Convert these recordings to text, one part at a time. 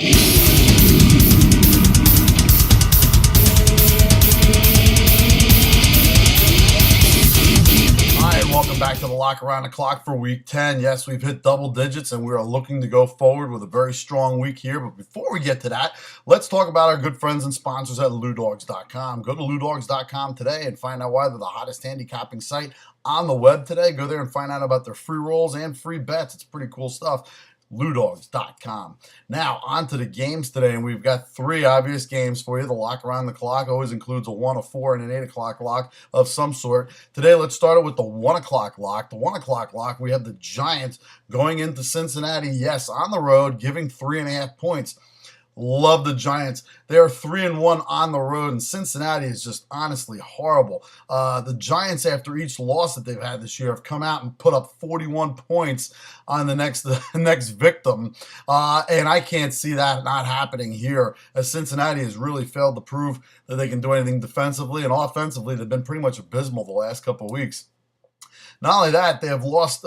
Hi, and welcome back to the Lock Around the Clock for Week 10. Yes, we've hit double digits, and we are looking to go forward with a very strong week here. But before we get to that, let's talk about our good friends and sponsors at LouDogs.com. Go to LouDogs.com today and find out why they're the hottest handicapping site on the web today. Go there and find out about their free rolls and free bets. It's pretty cool stuff. LouDogs.com. Now, on to the games today, and we've got three obvious games for you. The Lock Around the Clock always includes a 1, a 4, and an 8 o'clock lock of some sort. Today, let's start it with the 1 o'clock lock. The 1 o'clock lock, we have the Giants going into Cincinnati, yes, on the road, giving 3.5 points. Love the Giants. They are 3-1 on the road, and Cincinnati is just honestly horrible. The Giants, after each loss that they've had this year, have come out and put up 41 points on the next victim, and I can't see that not happening here, as Cincinnati has really failed to prove that they can do anything defensively, and offensively they've been pretty much abysmal the last couple of weeks. Not only that, they have lost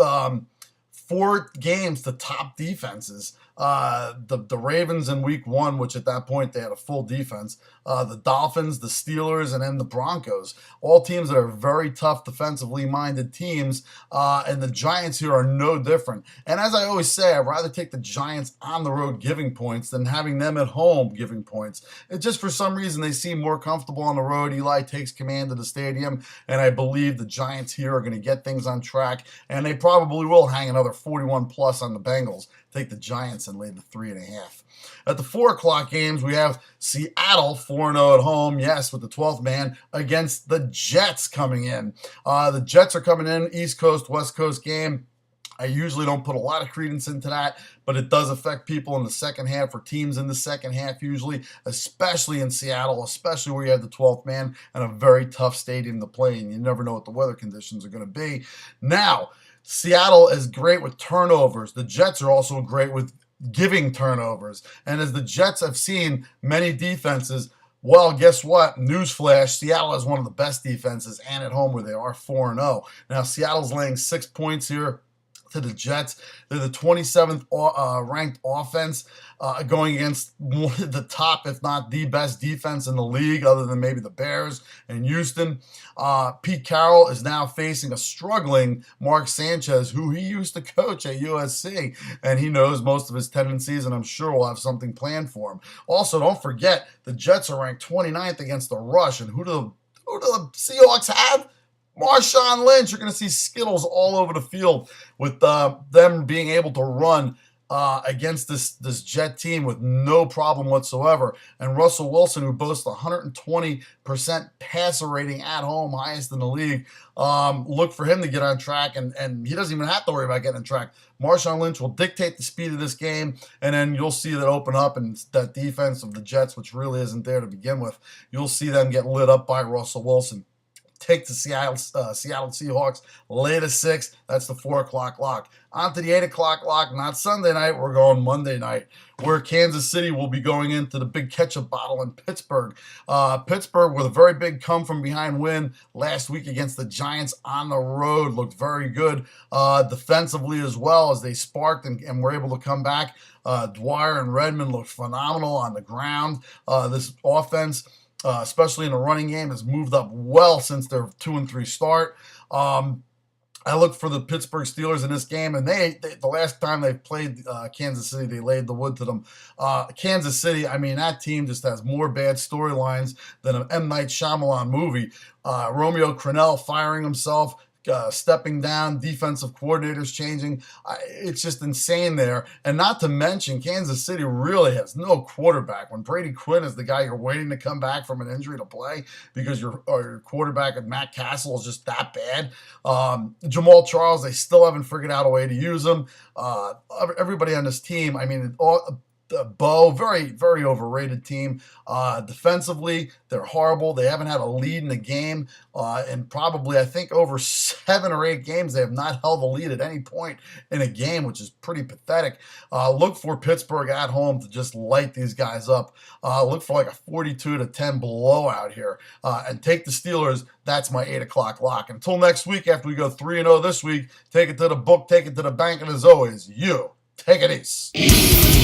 4 games to top defenses. The Ravens in week 1, which at that point they had a full defense, the Dolphins, the Steelers, and then the Broncos. All teams that are very tough defensively minded teams, and the Giants here are no different. And as I always say, I'd rather take the Giants on the road giving points than having them at home giving points. It's just for some reason they seem more comfortable on the road. Eli takes command of the stadium, and I believe the Giants here are going to get things on track, and they probably will hang another 41 plus on the Bengals. Take the Giants and lay the 3.5. At the 4 o'clock games, we have Seattle 4-0 at home, yes, with the 12th man, against the Jets coming in. The Jets are coming in, East Coast, West Coast game. I usually don't put a lot of credence into that, but it does affect people in the second half, or teams in the second half usually, especially in Seattle, especially where you have the 12th man and a very tough stadium to play in. You never know what the weather conditions are going to be. Now, Seattle is great with turnovers. The Jets are also great with giving turnovers. And as the Jets have seen many defenses, well, guess what? Newsflash, Seattle is one of the best defenses, and at home where they are 4-0. Now, Seattle's laying 6 points here to the Jets. They're the 27th ranked offense, going against one of the top, if not the best defense in the league, other than maybe the Bears and Houston. Pete Carroll is now facing a struggling Mark Sanchez, who he used to coach at USC, and he knows most of his tendencies, and I'm sure we'll have something planned for him. Also, don't forget, the Jets are ranked 29th against the rush, and who do the Seahawks have? Marshawn Lynch. You're going to see Skittles all over the field with them being able to run against this Jet team with no problem whatsoever. And Russell Wilson, who boasts 120% passer rating at home, highest in the league, look for him to get on track, and he doesn't even have to worry about getting on track. Marshawn Lynch will dictate the speed of this game, and then you'll see that open up, and that defense of the Jets, which really isn't there to begin with, you'll see them get lit up by Russell Wilson. Take the Seattle Seahawks, lay the 6. That's the 4 o'clock lock. On to the 8 o'clock lock, not Sunday night. We're going Monday night, where Kansas City will be going into the big ketchup bottle in Pittsburgh. Pittsburgh with a very big come-from-behind win last week against the Giants on the road. Looked very good defensively as well, as they sparked and were able to come back. Dwyer and Redmond looked phenomenal on the ground. This offense, especially in the running game, has moved up well since their 2-3 start. I look for the Pittsburgh Steelers in this game, and they the last time they played Kansas City, they laid the wood to them. Kansas City, I mean, that team just has more bad storylines than an M. Night Shyamalan movie. Romeo Crennel firing himself, stepping down, defensive coordinators changing. It's just insane there. And not to mention, Kansas City really has no quarterback. When Brady Quinn is the guy you're waiting to come back from an injury to play because your quarterback at Matt Castle is just that bad. Jamal Charles, they still haven't figured out a way to use him. Everybody on this team, I mean, Bo, very, very overrated team. Defensively, they're horrible. They haven't had a lead in the game, and probably, I think, over 7 or 8 games, they have not held the lead at any point in a game, which is pretty pathetic. Look for Pittsburgh at home to just light these guys up. Look for like a 42-10 blowout here, and take the Steelers. That's my 8 o'clock lock. Until next week, after we go 3-0 this week, take it to the book, take it to the bank, and as always, you take it easy.